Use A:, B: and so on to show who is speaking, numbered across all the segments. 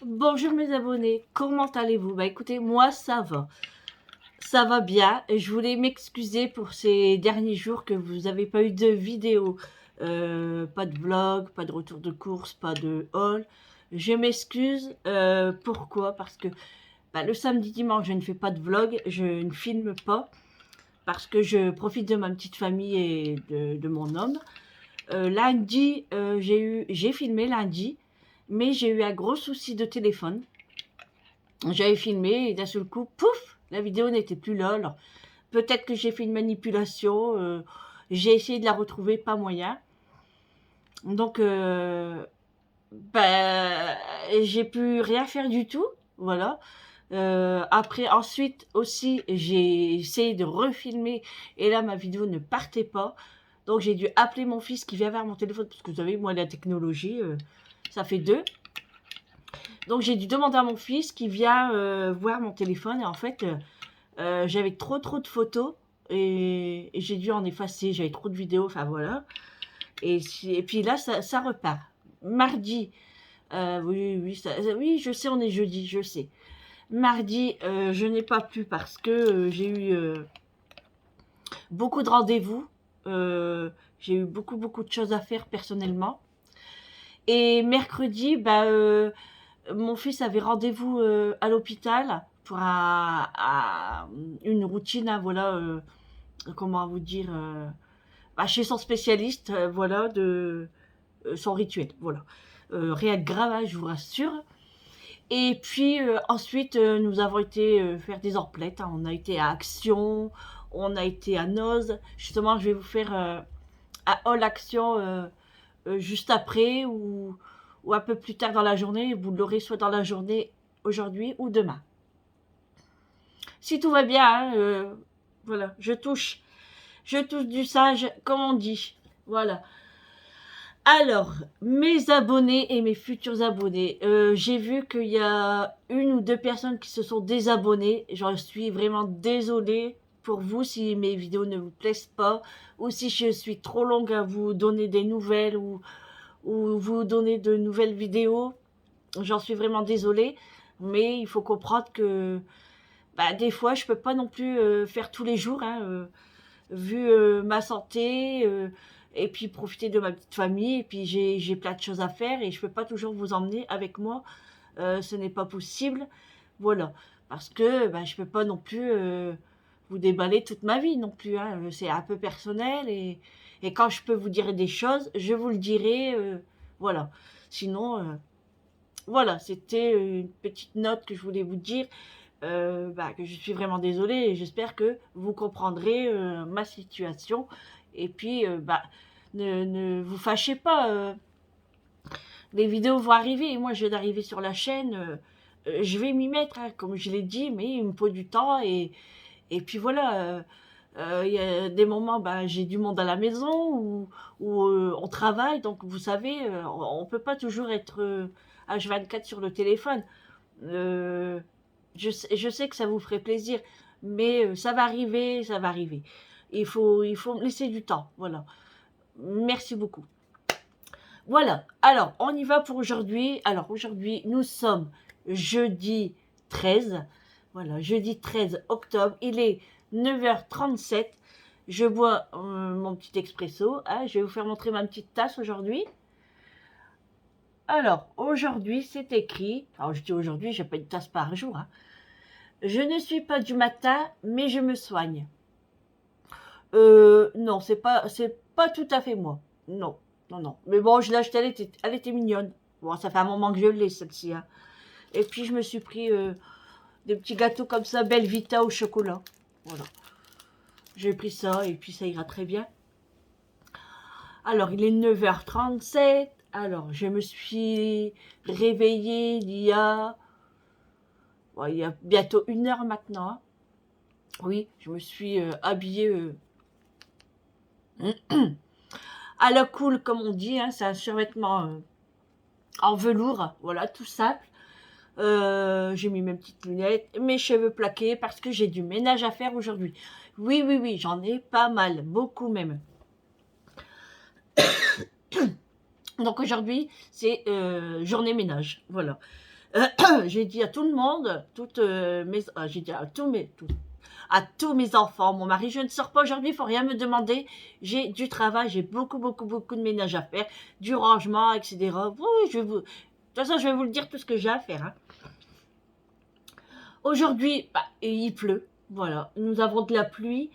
A: Bonjour mes abonnés, comment allez-vous? Bah écoutez, moi ça va bien. Je voulais m'excuser pour ces derniers jours que vous n'avez pas eu de vidéo, pas de vlog, pas de retour de course, pas de haul. Je m'excuse, pourquoi? Parce que bah, le samedi, dimanche, je ne fais pas de vlog, je ne filme pas, parce que je profite de ma petite famille et de mon homme. Lundi, j'ai filmé lundi, mais j'ai eu un gros souci de téléphone. J'avais filmé et d'un seul coup, pouf, la vidéo n'était plus là. Alors, peut-être que j'ai fait une manipulation. J'ai essayé de la retrouver, pas moyen. Donc, ben, j'ai pu rien faire du tout. Voilà. Après, ensuite aussi, j'ai essayé de refilmer et là, ma vidéo ne partait pas. Donc, j'ai dû appeler mon fils qui vient vers mon téléphone parce que vous savez, moi, la technologie, ça fait deux. Donc, j'ai dû demander à mon fils qui vient voir mon téléphone et en fait, j'avais trop de photos et j'ai dû en effacer. J'avais trop de vidéos, enfin voilà. Et puis là, ça repart. Mardi, oui, je sais, on est jeudi, je sais. Mardi, je n'ai pas pu parce que j'ai eu beaucoup de rendez-vous. J'ai eu beaucoup de choses à faire personnellement. Et mercredi, bah, mon fils avait rendez-vous à l'hôpital pour une routine, hein, voilà, comment vous dire, bah, chez son spécialiste, voilà, de son rituel, voilà. Rien de grave, hein, je vous rassure. Et puis ensuite, nous avons été faire des emplettes, hein. On a été à Action, on a été à Noz. Justement, je vais vous faire un haul Action juste après ou un peu plus tard dans la journée. Vous l'aurez soit dans la journée aujourd'hui ou demain. Si tout va bien, hein, voilà, je touche du sage, comme on dit. Voilà. Alors, mes abonnés et mes futurs abonnés, j'ai vu qu'il y a une ou deux personnes qui se sont désabonnées. J'en suis vraiment désolée pour vous si mes vidéos ne vous plaisent pas ou si je suis trop longue à vous donner des nouvelles ou vous donner de nouvelles vidéos. J'en suis vraiment désolée, mais il faut comprendre que bah, des fois, je peux pas non plus faire tous les jours, hein, vu ma santé, et puis profiter de ma petite famille, et puis j'ai plein de choses à faire, et je peux pas toujours vous emmener avec moi, ce n'est pas possible, voilà, parce que bah, je peux pas non plus vous déballer toute ma vie non plus, hein, c'est un peu personnel, et quand je peux vous dire des choses, je vous le dirai, voilà, sinon, voilà, c'était une petite note que je voulais vous dire, bah, que je suis vraiment désolée et j'espère que vous comprendrez ma situation. Et puis, bah, ne vous fâchez pas. Les vidéos vont arriver. Et moi, je viens d'arriver sur la chaîne. Je vais m'y mettre, hein, comme je l'ai dit, mais il me faut du temps. Et puis voilà. Il y a des moments, bah, j'ai du monde à la maison où on travaille. Donc, vous savez, on ne peut pas toujours être H24 sur le téléphone. Euh, je sais que ça vous ferait plaisir, mais ça va arriver, ça va arriver. Il faut me laisser du temps, voilà. Merci beaucoup. Voilà, alors on y va pour aujourd'hui. Alors aujourd'hui, nous sommes jeudi 13. Voilà, jeudi 13 octobre. Il est 9h37. Je bois mon petit expresso, hein. Je vais vous faire montrer ma petite tasse aujourd'hui. Alors, aujourd'hui, c'est écrit. Alors, je dis aujourd'hui, j'ai pas une tasse par jour, hein. Je ne suis pas du matin, mais je me soigne. Non, c'est pas tout à fait moi. Non, non, non. Mais bon, je l'ai achetée, elle était mignonne. Bon, ça fait un moment que je l'ai, celle-ci, hein. Et puis, je me suis pris des petits gâteaux comme ça, Belvita au chocolat. Voilà. J'ai pris ça, et puis ça ira très bien. Alors, il est 9h37. Alors, je me suis réveillée il y a bientôt 1 heure maintenant, hein. Oui, je me suis habillée à la cool, comme on dit, hein. C'est un survêtement en velours, voilà, tout simple. J'ai mis mes petites lunettes, mes cheveux plaqués, parce que j'ai du ménage à faire aujourd'hui. Oui, oui, oui, j'en ai pas mal, beaucoup même. Donc aujourd'hui, c'est journée ménage, voilà. J'ai dit à tout le monde, j'ai dit à tous mes enfants, mon mari, je ne sors pas aujourd'hui, il faut rien me demander. J'ai du travail, j'ai beaucoup, beaucoup, beaucoup de ménage à faire, du rangement, etc. Oui, de toute façon, je vais vous le dire tout ce que j'ai à faire. Hein. Aujourd'hui, bah, il pleut. Voilà, nous avons de la pluie.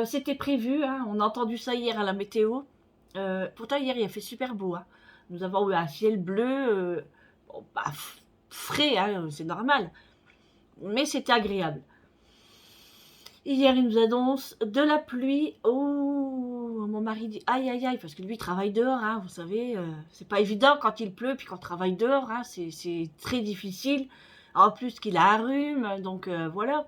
A: C'était prévu, hein, on a entendu ça hier à la météo. Pourtant, hier, il a fait super beau. Hein. Nous avons eu un ciel bleu, bon, bah, frais, hein, c'est normal. Mais c'était agréable. Hier, il nous annonce de la pluie. Oh, mon mari dit aïe aïe aïe, parce que lui il travaille dehors, hein, vous savez, c'est pas évident quand il pleut, puis quand on travaille dehors, hein, c'est très difficile. En plus qu'il a un rhume, donc voilà.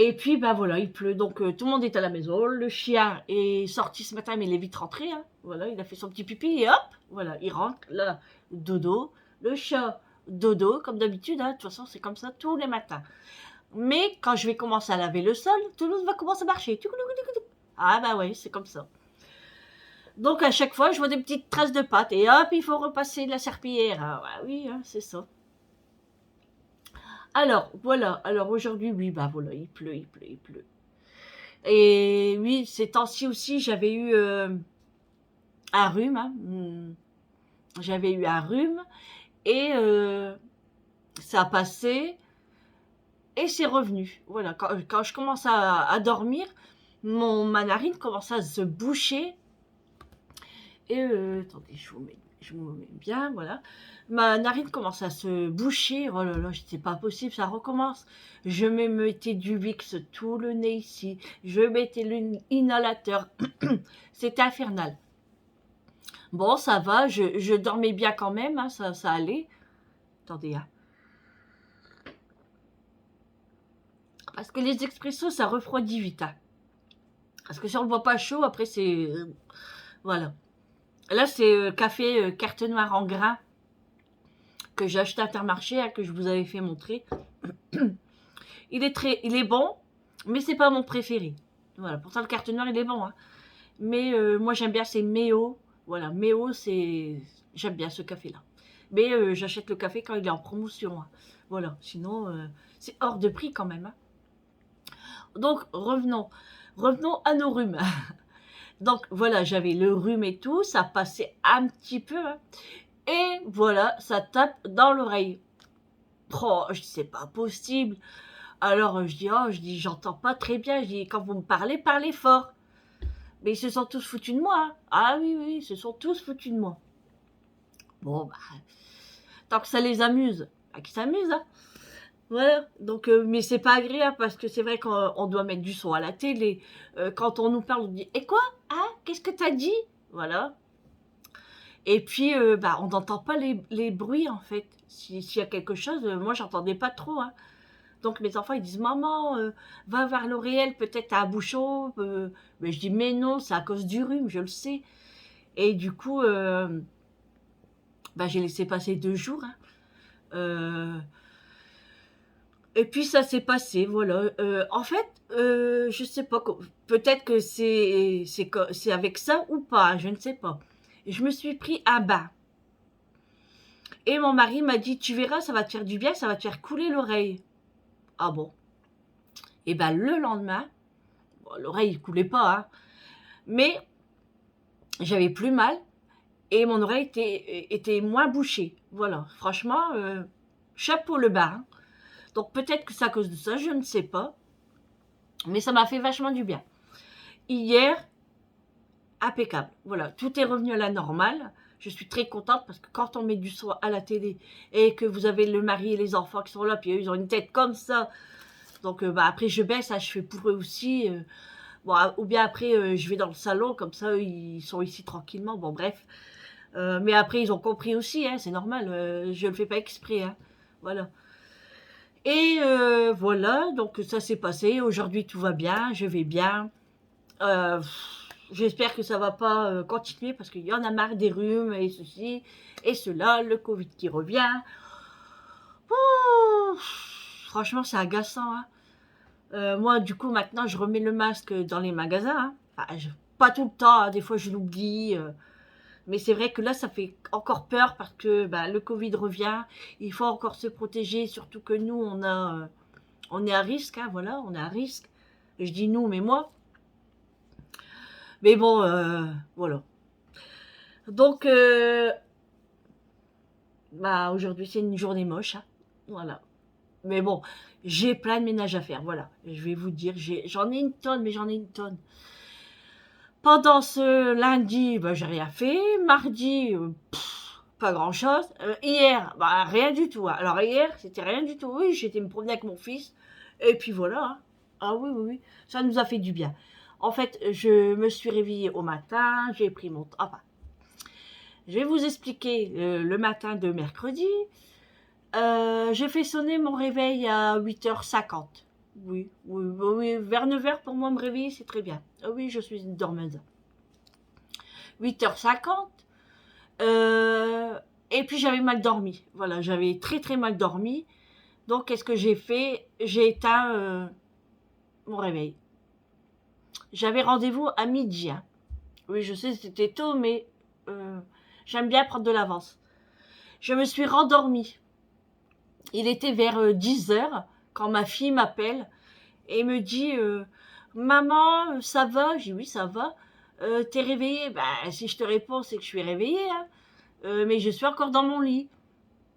A: Et puis, bah voilà, il pleut, donc tout le monde est à la maison. Le chien est sorti ce matin, mais il est vite rentré. Hein. Voilà, il a fait son petit pipi et hop, voilà, il rentre, là, dodo. Le chat, dodo, comme d'habitude, hein, de toute façon, c'est comme ça tous les matins. Mais quand je vais commencer à laver le sol, tout le monde va commencer à marcher. Ah bah oui, c'est comme ça. Donc à chaque fois, je vois des petites traces de pattes et hop, il faut repasser la serpillière. Ah bah oui, hein, c'est ça. Alors, voilà. Alors aujourd'hui, oui, bah voilà, il pleut, il pleut, il pleut. Et oui, ces temps-ci aussi, j'avais eu un rhume. Hein. J'avais eu un rhume et ça a passé et c'est revenu. Voilà, quand je commence à dormir, ma narine commence à se boucher. Et attendez, je vous mets bien, voilà. Ma narine commence à se boucher. Oh là là, c'est pas possible, ça recommence. Je me mettais du Vicks tout le nez ici. Je mettais l'inhalateur. C'était infernal. Bon, ça va, je dormais bien quand même, hein, ça allait. Attendez, hein. Parce que les expressos, ça refroidit vite. Hein. Parce que si on le voit pas chaud, après c'est... voilà. Là, c'est café carte noire en grains que j'ai acheté à Intermarché, hein, que je vous avais fait montrer. Il est bon, mais c'est pas mon préféré. Voilà, pourtant le carte noire, il est bon. Hein. Mais moi, j'aime bien, c'est Méo. Voilà, Méo, j'aime bien ce café-là. Mais j'achète le café quand il est en promotion. Hein. Voilà, sinon, c'est hors de prix quand même. Hein. Donc, revenons à nos rhumes. Donc, voilà, j'avais le rhume et tout, ça passait un petit peu. Hein. Et voilà, ça tape dans l'oreille. Oh, je dis, c'est pas possible. Alors, je dis, j'entends pas très bien. Je dis, quand vous me parlez, parlez fort. Mais ils se sont tous foutus de moi. Hein. Ah oui, oui, ils se sont tous foutus de moi. Bon, bah, tant que ça les amuse, bah, qu'ils s'amusent. Hein. Voilà. Donc, mais c'est pas agréable parce que c'est vrai qu'on doit mettre du son à la télé. Quand on nous parle, on dit, et quoi? Hein? Qu'est-ce que t'as dit? Voilà. Et puis, bah, on n'entend pas les bruits, en fait. S'il y a quelque chose, moi, j'entendais pas trop. Hein. Donc, mes enfants, ils disent, maman, va voir l'Oréal, peut-être à un bouchon. Mais je dis, mais non, c'est à cause du rhume, je le sais. Et du coup, bah, j'ai laissé passer 2 jours. Hein. Et puis, ça s'est passé, voilà. En fait, je sais pas, peut-être que c'est avec ça ou pas, je ne sais pas. Je me suis pris un bain. Et mon mari m'a dit, tu verras, ça va te faire du bien, ça va te faire couler l'oreille. Ah bon. Et ben le lendemain, bon, l'oreille ne coulait pas, hein, mais j'avais plus mal et mon oreille était moins bouchée. Voilà, franchement, chapeau le bas. Hein. Donc peut-être que c'est à cause de ça, je ne sais pas. Mais ça m'a fait vachement du bien. Hier, impeccable. Voilà, tout est revenu à la normale. Je suis très contente parce que quand on met du son à la télé et que vous avez le mari et les enfants qui sont là, puis eux, ils ont une tête comme ça. Donc bah, après, je baisse, hein, je fais pour eux aussi. Bon, ou bien après, je vais dans le salon, comme ça, eux, ils sont ici tranquillement. Bon, bref. Mais après, ils ont compris aussi, hein, c'est normal. Je ne le fais pas exprès. Hein, voilà. Et voilà, donc ça s'est passé. Aujourd'hui, tout va bien, je vais bien. Euh, J'espère que ça va pas continuer parce qu'il y en a marre des rhumes et ceci et cela, le Covid qui revient. Ouh, franchement, c'est agaçant. Hein. Moi, du coup, maintenant, je remets le masque dans les magasins. Hein. Enfin, pas tout le temps, hein, des fois je l'oublie. Mais c'est vrai que là, ça fait encore peur parce que bah, le Covid revient. Il faut encore se protéger, surtout que nous, on est à risque. Hein, voilà, on est à risque. Je dis nous, mais moi. Mais bon, voilà. Donc, bah, aujourd'hui, c'est une journée moche. Hein, voilà. Mais bon, j'ai plein de ménage à faire. Voilà. Je vais vous dire, j'en ai une tonne, mais j'en ai une tonne. Pendant ce lundi, bah, j'ai rien fait. Mardi, pas grand-chose. Hier, bah, rien du tout. Hein. Alors hier, c'était rien du tout. Oui, j'étais me promener avec mon fils. Et puis voilà. Hein. Ah oui, oui, oui. Ça nous a fait du bien. En fait, je me suis réveillée au matin. J'ai pris mon... Enfin, je vais vous expliquer le matin de mercredi. J'ai fait sonner mon réveil à 8h50. Oui, oui, oui, vers 9h pour moi me réveiller, c'est très bien. Ah oui, je suis une dormeuse. 8h50. Et puis j'avais mal dormi. Voilà, j'avais très très mal dormi. Donc qu'est-ce que j'ai fait? J'ai éteint mon réveil. J'avais rendez-vous à midi. Hein. Oui, je sais, c'était tôt, mais j'aime bien prendre de l'avance. Je me suis rendormie. Il était vers 10h quand ma fille m'appelle et me dit Maman, ça va? J'ai dit oui, ça va. T'es réveillée? Bah, si je te réponds, c'est que je suis réveillée. Hein. Mais je suis encore dans mon lit.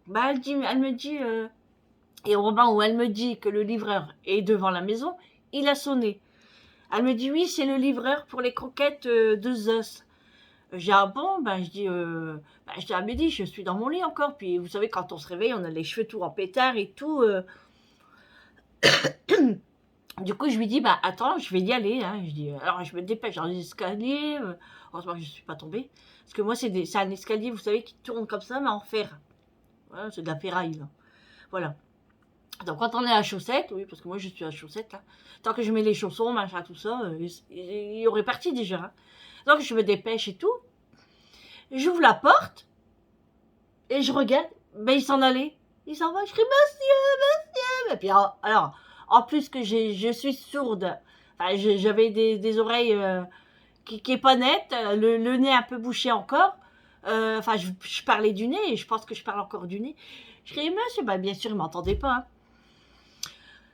A: Bah, elle me dit et au moment où elle me dit que le livreur est devant la maison, il a sonné. Elle me dit oui, c'est le livreur pour les croquettes de Zeus. J'ai ah bon, je dis à midi, je suis dans mon lit encore. Puis vous savez, quand on se réveille, on a les cheveux tout en pétard et tout. Du coup, je lui dis, bah attends, je vais y aller. Hein. Je dis, alors je me dépêche dans les escaliers. Heureusement que je ne suis pas tombée. Parce que moi, c'est un escalier, vous savez, qui tourne comme ça, mais en fer. Voilà, c'est de la ferraille. Là. Voilà. Donc quand on est à chaussettes, oui, parce que moi je suis à chaussettes, là. Tant que je mets les chaussons, machin, tout ça, il y aurait parti déjà. Hein. Donc je me dépêche et tout. J'ouvre la porte et je regarde. Ben il s'en allait. Il s'en va. Je crie monsieur. Et puis alors en plus que je suis sourde. Enfin, j'avais des oreilles qui est pas nettes, le nez un peu bouché encore. Enfin, je parlais du nez et je pense que je parle encore du nez. Je crie monsieur. Ben bien sûr, il m'entendait pas. Hein.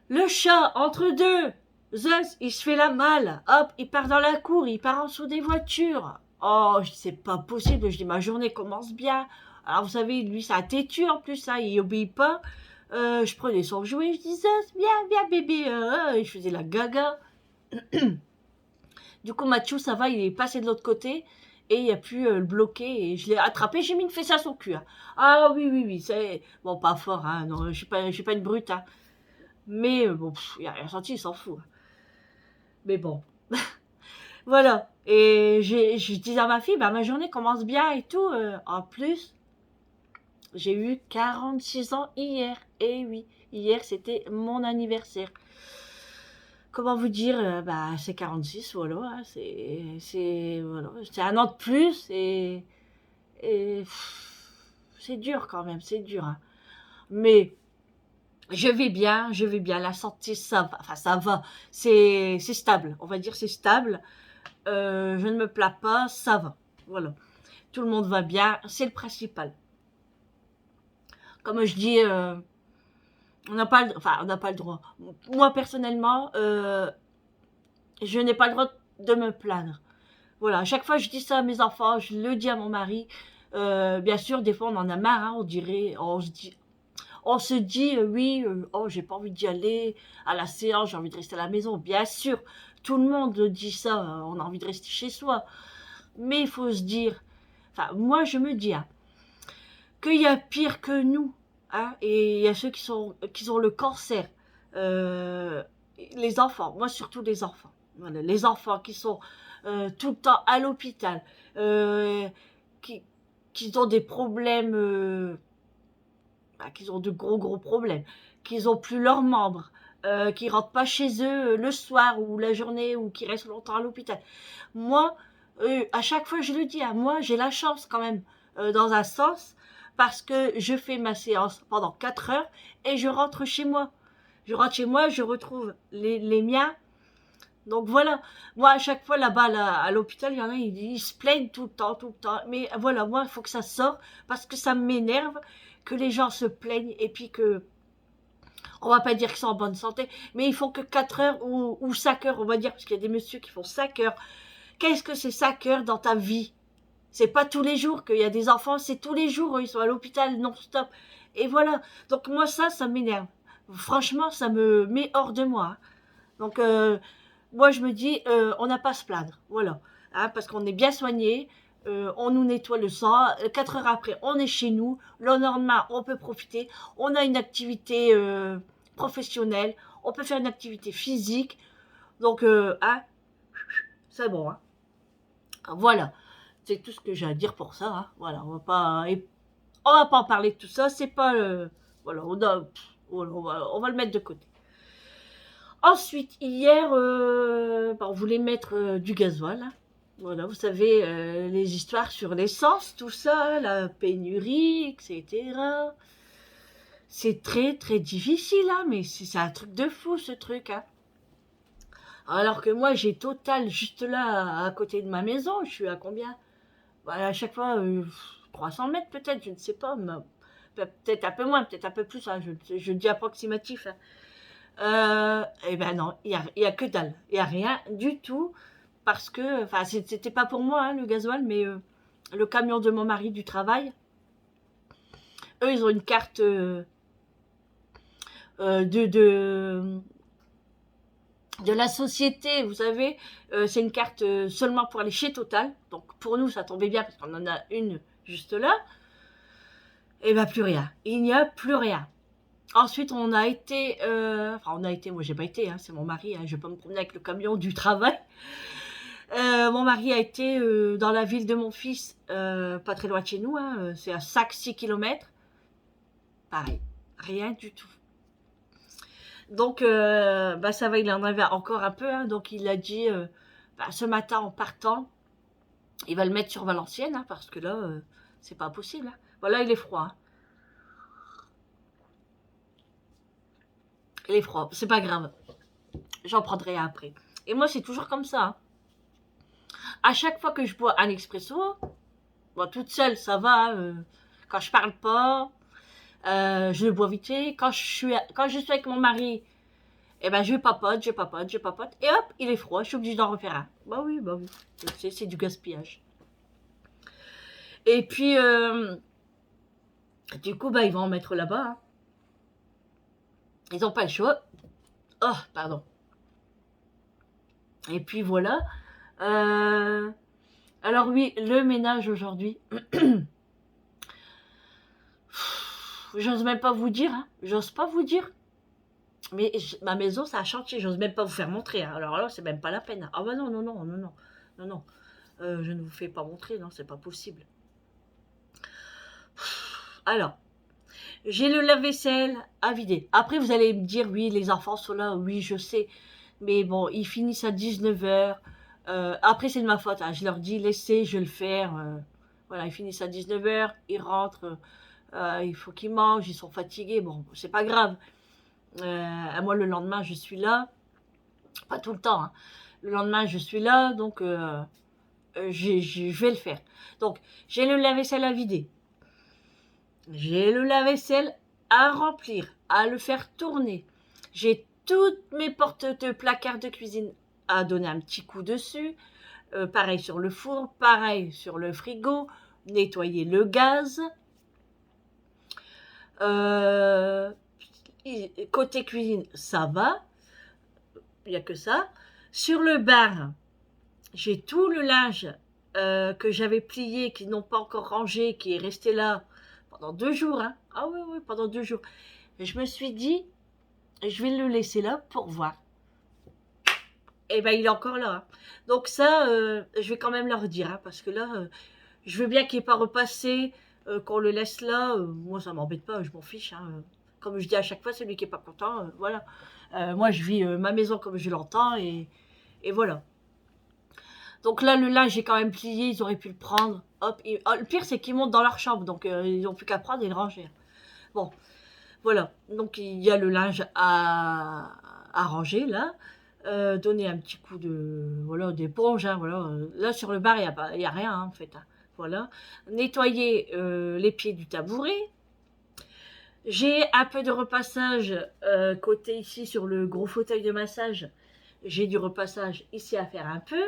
A: Le chat entre deux. Zeus, il se fait la malle. Hop, il part dans la cour, il part en dessous des voitures. Oh, c'est pas possible. Je dis, ma journée commence bien. Alors, vous savez, lui, c'est un têtu en plus, hein, il obéit pas. Je prenais son jouet, je disais, viens, viens, bébé. Et je faisais la gaga. Du coup, Mathieu, ça va, il est passé de l'autre côté. Et il a pu le bloquer. Et je l'ai attrapé, j'ai mis une fesse à son cul. Hein. Ah oui, oui, oui. C'est... Bon, pas fort, hein. Non, je suis pas une brute. Hein. Mais bon, il a rien senti, il s'en fout. Mais bon. Voilà. Et je disais à ma fille, bah, ma journée commence bien et tout. En plus, j'ai eu 46 ans hier. Et oui, hier, c'était mon anniversaire. Comment vous dire, bah, c'est 46, voilà. Hein, voilà. C'est un an de plus et c'est dur quand même, c'est dur. Hein. Mais je vais bien, je vais bien. La santé, ça va. Enfin, ça va. C'est stable. On va dire c'est stable. Je ne me plains pas, ça va. Voilà. Tout le monde va bien, c'est le principal. Comme je dis, on n'a pas, on n'a pas le droit. Moi personnellement, je n'ai pas le droit de me plaindre. Voilà. À chaque fois, je dis ça à mes enfants, je le dis à mon mari. Bien sûr, des fois, on en a marre. Hein, on se dit, oui, oh, j'ai pas envie d'y aller à la séance, j'ai envie de rester à la maison. Bien sûr, tout le monde dit ça. On a envie de rester chez soi. Mais il faut se dire, enfin, moi, je me dis, hein, qu'il y a pire que nous. Hein, et il y a ceux qui ont le cancer. Les enfants, moi surtout les enfants. Voilà, les enfants qui sont tout le temps à l'hôpital, qui, qui ont des problèmes, qui ont de gros problèmes, qui n'ont plus leurs membres, qui rentrent pas chez eux le soir ou la journée ou qui restent longtemps à l'hôpital. Moi, à chaque fois je le dis, hein, moi j'ai la chance quand même dans un sens parce que je fais ma séance pendant 4 heures et je rentre chez moi. Je rentre chez moi, je retrouve les miens, Donc voilà, moi à chaque fois là-bas à l'hôpital, il y en a, ils se plaignent tout le temps. Mais voilà, moi il faut que ça sorte parce que ça m'énerve que les gens se plaignent et puis que, on va pas dire qu'ils sont en bonne santé, mais ils font que 4 heures ou 5 heures, on va dire, parce qu'il y a des messieurs qui font 5 heures. Qu'est-ce que c'est 5 heures dans ta vie? C'est pas tous les jours qu'il y a des enfants, c'est tous les jours, ils sont à l'hôpital non-stop. Et voilà, donc moi ça m'énerve. Franchement, ça me met hors de moi. Donc moi je me dis, on n'a pas à se plaindre, voilà, hein, parce qu'on est bien soigné, on nous nettoie le sang, 4 heures après on est chez nous, le lendemain on peut profiter, on a une activité professionnelle, on peut faire une activité physique, donc hein, c'est bon, hein. Voilà, c'est tout ce que j'ai à dire pour ça, hein. Voilà, on va pas en parler de tout ça, c'est pas, voilà, on va le mettre de côté. Ensuite, hier, on voulait mettre du gasoil, hein. Voilà, vous savez, les histoires sur l'essence, tout ça, la pénurie, etc. C'est très, très difficile, hein, mais c'est un truc de fou, ce truc, hein. Alors que moi, j'ai Total juste là, à côté de ma maison. Je suis à combien? Bah, à chaque fois, 300 mètres peut-être, je ne sais pas. Peut-être un peu moins, peut-être un peu plus, hein, je dis approximatif, hein. Et ben non, y a que dalle. Il n'y a rien du tout. Parce que, enfin, c'était pas pour moi, hein, le gasoil, mais le camion de mon mari du travail, eux, ils ont une carte de la société, vous savez, c'est une carte seulement pour aller chez Total. Donc pour nous, ça tombait bien parce qu'on en a une juste là. Et ben plus rien. Il n'y a plus rien. Ensuite, on a été, moi j'ai pas été, hein, c'est mon mari, hein, je vais pas me promener avec le camion du travail. Mon mari a été dans la ville de mon fils, pas très loin de chez nous, hein, c'est à 5-6 km. Pareil, rien du tout. Donc, bah, ça va, il en avait encore un peu, hein, donc il a dit, bah, ce matin en partant, il va le mettre sur Valenciennes, hein, parce que là, c'est pas possible, hein. Voilà, il est froid, hein. Il est froid, c'est pas grave, j'en prendrai un après. Et moi, c'est toujours comme ça, hein. À chaque fois que je bois un expresso, moi toute seule, ça va, quand je parle pas, je le bois vite fait. Quand je suis avec mon mari, eh ben, je papote, et hop, il est froid, je suis obligée d'en refaire un. Bah oui, c'est du gaspillage. Et puis, du coup, bah, ils vont en mettre là-bas, hein. Ils n'ont pas le choix. Oh, pardon. Et puis voilà. Euh, alors oui, le ménage aujourd'hui. J'ose même pas vous dire, hein. J'ose pas vous dire. Mais ma maison, ça a chantier. J'ose même pas vous faire montrer, hein. Alors là, c'est même pas la peine. Ah bah non, non, non, non, non, non, non. Je ne vous fais pas montrer, non, c'est pas possible. Alors, j'ai le lave-vaisselle à vider. Après, vous allez me dire, oui, les enfants sont là, oui, je sais. Mais bon, ils finissent à 19h. Après, c'est de ma faute, hein. Je leur dis, laissez, je vais le faire. Voilà, ils finissent à 19h, ils rentrent. Il faut qu'ils mangent, ils sont fatigués. Bon, c'est pas grave. Moi, le lendemain, je suis là. Pas tout le temps, hein. Le lendemain, je suis là, donc je vais le faire. Donc, j'ai le lave-vaisselle à vider. J'ai le lave-vaisselle à remplir, à le faire tourner. J'ai toutes mes portes de placard de cuisine à donner un petit coup dessus. Pareil sur le four, pareil sur le frigo. Nettoyer le gaz. Côté cuisine, ça va. Il n'y a que ça. Sur le bar, j'ai tout le linge que j'avais plié, qui n'ont pas encore rangé, qui est resté là pendant 2 jours, hein. Ah oui, oui, pendant 2 jours. Et je me suis dit, je vais le laisser là pour voir. Et ben il est encore là, hein. Donc ça, je vais quand même leur dire, hein, parce que là, je veux bien qu'il n'ait pas repassé, qu'on le laisse là. Moi, ça m'embête pas, je m'en fiche, hein. Comme je dis à chaque fois, celui qui est pas content, voilà. Moi, je vis ma maison comme je l'entends, et voilà. Donc là, le linge est quand même plié, ils auraient pu le prendre. Hop, le pire, c'est qu'ils montent dans leur chambre, donc ils n'ont plus qu'à prendre et le ranger. Bon, voilà. Donc il y a le linge à ranger là. donner un petit coup voilà, d'éponge, hein, voilà. Là, sur le bar, il y a rien, hein, en fait, hein. Voilà. Nettoyer les pieds du tabouret. J'ai un peu de repassage côté ici sur le gros fauteuil de massage. J'ai du repassage ici à faire un peu.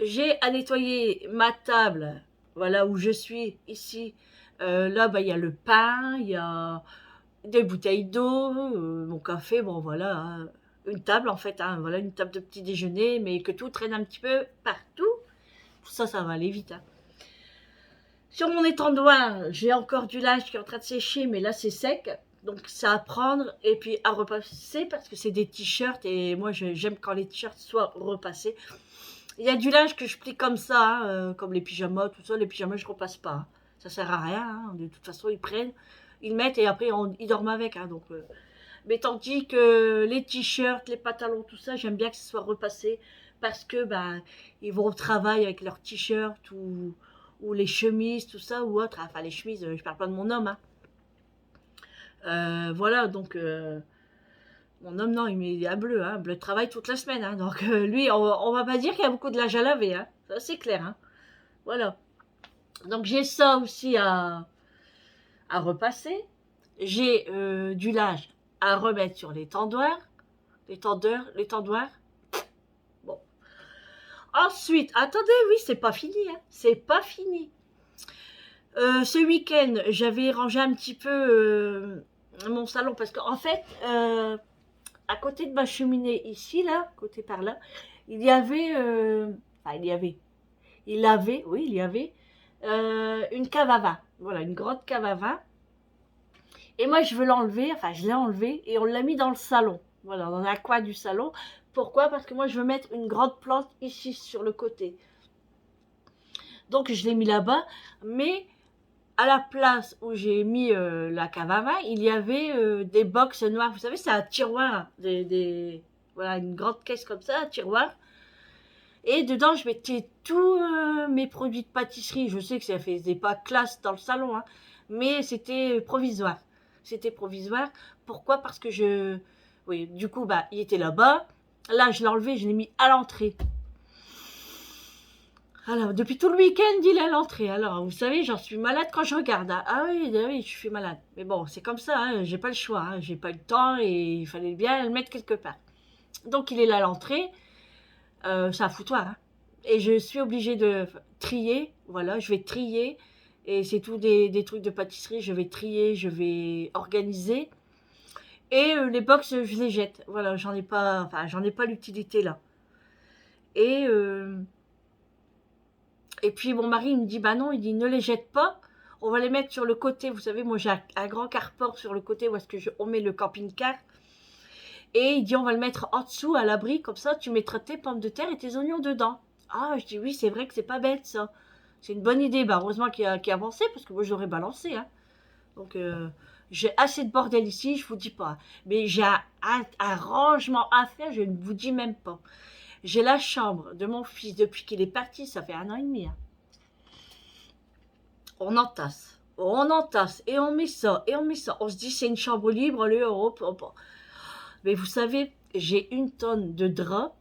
A: J'ai à nettoyer ma table, voilà où je suis, ici. Là, bah, il y a le pain, il y a des bouteilles d'eau, mon café, bon voilà, hein. Une table en fait, hein, voilà, une table de petit déjeuner, mais que tout traîne un petit peu partout. Tout ça, ça va aller vite, hein. Sur mon étendoir, j'ai encore du linge qui est en train de sécher, mais là c'est sec. Donc ça à prendre et puis à repasser parce que c'est des t-shirts et moi j'aime quand les t-shirts soient repassés. Il y a du linge que je plie comme ça, hein, comme les pyjamas, tout ça. Les pyjamas, je repasse pas, hein. Ça sert à rien, hein. De toute façon, ils prennent, ils mettent et après ils dorment avec, hein, donc, mais tandis que les t-shirts, les pantalons, tout ça, j'aime bien que ce soit repassé parce que ben ils vont au travail avec leurs t-shirts ou les chemises, tout ça ou autre. Enfin les chemises, je parle pas de mon homme, hein. Voilà donc. Mon homme, non, il met un bleu, hein, bleu de travail toute la semaine. Hein, donc, lui, on va pas dire qu'il y a beaucoup de linge à laver. Hein, ça, c'est clair. Hein, voilà. Donc, j'ai ça aussi à repasser. J'ai du linge à remettre sur les tendoirs. Les tendoirs. Bon. Ensuite, attendez, oui, c'est pas fini. Hein, c'est pas fini. Ce week-end, j'avais rangé un petit peu mon salon parce qu'en fait, à côté de ma cheminée ici, là, côté par là, il y avait, enfin il y avait une cave à vin, voilà, une grande cave à vin. Et moi, je veux l'enlever, enfin, je l'ai enlevé et on l'a mis dans le salon, voilà, dans un coin du salon. Pourquoi? Parce que moi, je veux mettre une grande plante ici, sur le côté. Donc, je l'ai mis là-bas, mais à la place où j'ai mis la cave à vin, il y avait des box noires. Vous savez, c'est un tiroir, voilà, une grande caisse comme ça, un tiroir. Et dedans, je mettais tous mes produits de pâtisserie. Je sais que ça faisait pas classe dans le salon, hein, mais c'était provisoire. C'était provisoire. Pourquoi? Parce que oui, du coup, bah, il était là-bas. Là, je l'ai enlevé, je l'ai mis à l'entrée. Alors, depuis tout le week-end, il est à l'entrée. Alors, vous savez, j'en suis malade quand je regarde, hein. Ah oui, ah oui, je suis malade. Mais bon, c'est comme ça, hein, j'ai pas le choix, hein, j'ai pas eu le temps et il fallait bien le mettre quelque part. Donc, il est là à l'entrée. C'est un foutoir, hein. Et je suis obligée de trier. Voilà, je vais trier. Et c'est tout des trucs de pâtisserie. Je vais trier, je vais organiser. Et les box, je les jette. Voilà, j'en ai pas l'utilité là. Et Et puis mon mari il me dit bah non, il dit ne les jette pas, on va les mettre sur le côté. Vous savez, moi j'ai un grand carport sur le côté où est-ce que on met le camping-car. Et il dit on va le mettre en dessous à l'abri, comme ça tu mettras tes pommes de terre et tes oignons dedans. Ah, je dis oui, c'est vrai que c'est pas bête ça. C'est une bonne idée. Bah heureusement qu'il a avancé parce que moi je l'aurais balancé. Hein. Donc j'ai assez de bordel ici, je vous dis pas. Mais j'ai un rangement à faire, je ne vous dis même pas. J'ai la chambre de mon fils depuis qu'il est parti, ça fait 1 an et demi. Hein. On entasse, et on met ça, et on met ça. On se dit c'est une chambre libre, allez, hop, hop. Mais vous savez, j'ai une tonne de draps,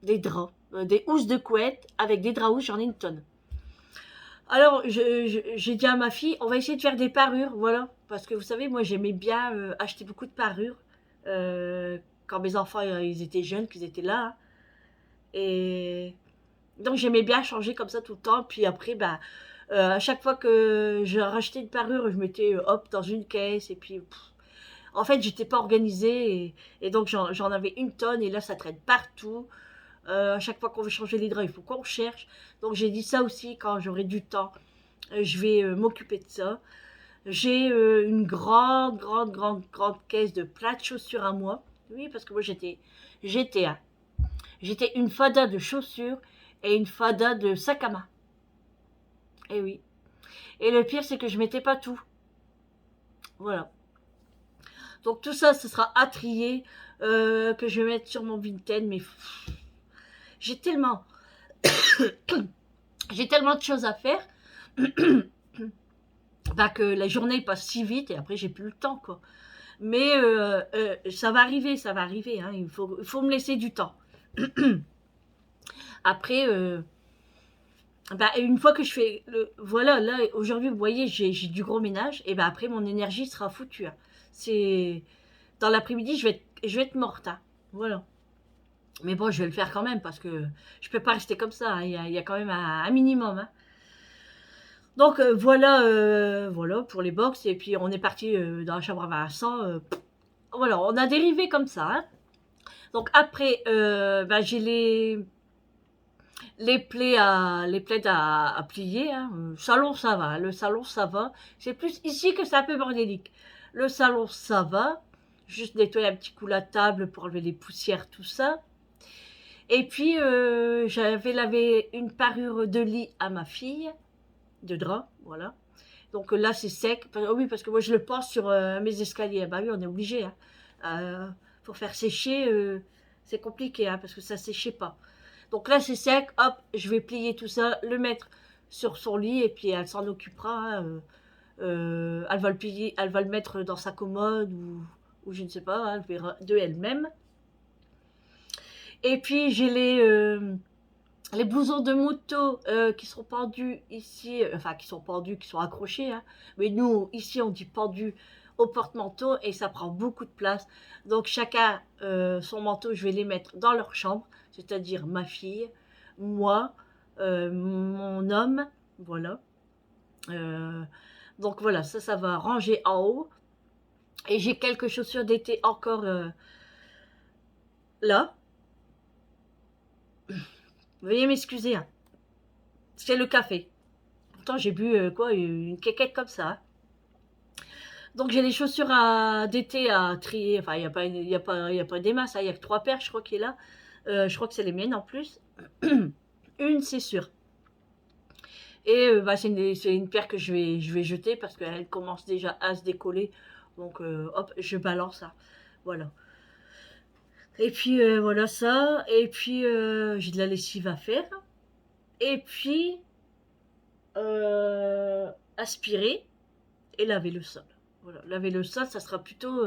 A: des housses de couette, avec des draps housses, j'en ai une tonne. Alors, j'ai dit à ma fille, on va essayer de faire des parures, voilà. Parce que vous savez, moi j'aimais bien acheter beaucoup de parures. Quand mes enfants ils étaient jeunes, qu'ils étaient là. Hein. Et donc j'aimais bien changer comme ça tout le temps. Puis après, bah, à chaque fois que je rachetais une parure, je mettais hop dans une caisse. Et puis, en fait, j'étais pas organisée. Et donc j'en avais une tonne. Et là, ça traîne partout. À chaque fois qu'on veut changer les draps, il faut qu'on cherche. Donc j'ai dit ça aussi, quand j'aurai du temps, je vais m'occuper de ça. J'ai une grande caisse de plein de chaussures à moi. Oui, parce que moi j'étais une fada de chaussures et une fada de sac à main. Et oui. Et le pire, c'est que je mettais pas tout. Voilà. Donc tout ça, ce sera à trier, que je vais mettre sur mon Vinted. Mais j'ai tellement de choses à faire bah, que la journée passe si vite et après j'ai plus le temps quoi. Mais ça va arriver, ça va arriver. Hein. Il faut me laisser du temps. Après, bah, une fois que je fais voilà, là aujourd'hui vous voyez j'ai du gros ménage et ben après mon énergie sera foutue. Hein. C'est dans l'après-midi je vais être morte. Hein. Voilà. Mais bon, je vais le faire quand même parce que je peux pas rester comme ça. Hein. Il y a quand même un minimum. Hein. Donc voilà, voilà pour les box et puis on est parti dans la chambre à Vincent. Voilà, on a dérivé comme ça. Hein. Donc après, bah, j'ai les plaids à plier. Hein. Le salon, ça va. Le salon, ça va. C'est plus ici que c'est un peu bordélique. Le salon, ça va. Juste nettoyer un petit coup la table pour enlever les poussières, tout ça. Et puis, j'avais lavé une parure de lit à ma fille, de drap, voilà. Donc là, c'est sec. Oui, parce que moi, je le pense sur mes escaliers. Bah oui, on est obligé. Hein. Pour faire sécher, c'est compliqué, hein, parce que ça ne séchait pas. Donc là, c'est sec, hop, je vais plier tout ça, le mettre sur son lit, et puis elle s'en occupera. Hein, elle va le plier, elle va le mettre dans sa commode, ou je ne sais pas, hein, elle verra de elle-même. Et puis, j'ai les blousons de moto qui sont pendus ici, enfin, qui sont pendus, qui sont accrochés. Hein. Mais nous, ici, on dit pendus au porte-manteau, et ça prend beaucoup de place. Donc, chacun son manteau, je vais les mettre dans leur chambre, c'est-à-dire ma fille, moi, mon homme, voilà. Euh, donc voilà, ça va ranger en haut. Et j'ai quelques chaussures d'été encore là. Veuillez m'excuser, hein. C'est le café. Pourtant, j'ai bu quoi, une quéquette comme ça. Hein. Donc j'ai les chaussures d'été à trier. Enfin, il y a pas des masses. Hein. Il y a que 3 paires, je crois, qui est là. Je crois que c'est les miennes en plus. Une, c'est sûr. Et bah, c'est une paire que je vais jeter parce qu'elle commence déjà à se décoller. Donc hop, je balance ça. Voilà. Et puis voilà ça. Et puis j'ai de la lessive à faire. Et puis aspirer et laver le sol. Voilà. Laver le sol, ça sera plutôt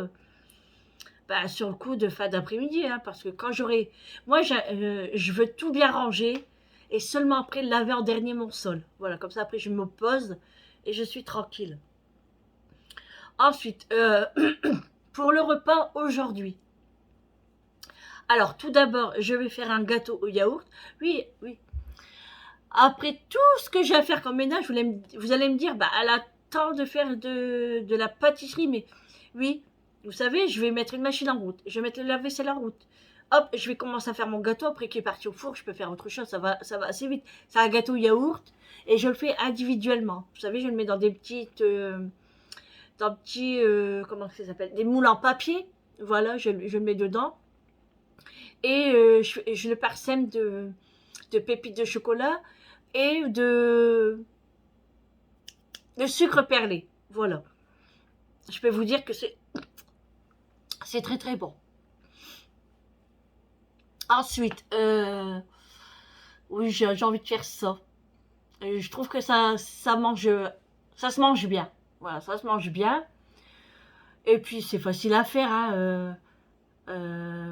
A: bah, sur le coup de fin d'après-midi. Hein, parce que quand j'aurai... Moi, je veux tout bien ranger et seulement après laver en dernier mon sol. Voilà, comme ça après je me pose et je suis tranquille. Ensuite, pour le repas aujourd'hui. Alors, tout d'abord, je vais faire un gâteau au yaourt. Oui, oui. Après tout ce que j'ai à faire comme ménage, vous allez me dire, bah, elle a temps de faire de la pâtisserie, mais oui, vous savez, je vais mettre une machine en route, je vais mettre le lave-vaisselle en route. Hop, je vais commencer à faire mon gâteau, après qu'il est parti au four, je peux faire autre chose, ça va assez vite. C'est un gâteau yaourt, et je le fais individuellement. Vous savez, je le mets dans des comment ça s'appelle, des moules en papier, voilà, je le mets dedans. Et je le parsème de pépites de chocolat et de sucre perlé. Voilà. Je peux vous dire que c'est très très bon. Ensuite, oui, j'ai envie de faire ça. Je trouve que ça se mange bien. Voilà, ça se mange bien. Et puis c'est facile à faire. Hein,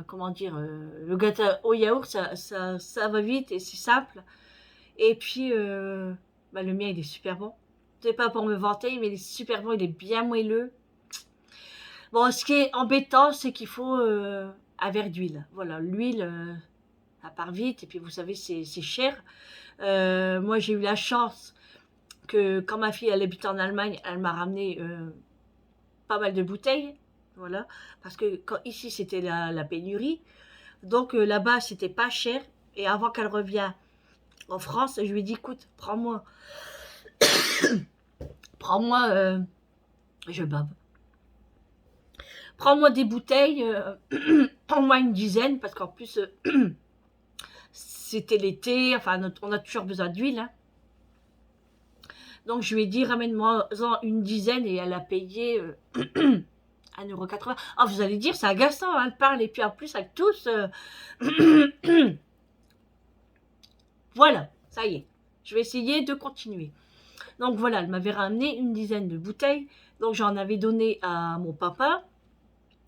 A: comment dire, le gâteau au yaourt, ça va vite et c'est simple. Et puis, bah, le mien, il est super bon. C'est pas pour me vanter, mais il est super bon, il est bien moelleux. Bon, ce qui est embêtant, c'est qu'il faut un verre d'huile. Voilà, l'huile, ça part vite, et puis vous savez, c'est cher. Moi, j'ai eu la chance que quand ma fille, elle habite en Allemagne, elle m'a ramené pas mal de bouteilles. Voilà, parce que ici, c'était la pénurie. Donc là-bas, c'était pas cher. Et avant qu'elle revienne en France, je lui ai dit, écoute, prends-moi, je bave. Prends-moi des bouteilles, prends-moi une dizaine, parce qu'en plus, c'était l'été, enfin, on a toujours besoin d'huile. Hein. Donc, je lui ai dit, ramène-moi-en une dizaine, et elle a payé 1,80 €. Ah, vous allez dire, c'est agaçant, hein, elle parle, et puis en plus, avec tous... Voilà, ça y est. Je vais essayer de continuer. Donc voilà, elle m'avait ramené une dizaine de bouteilles. Donc j'en avais donné à mon papa.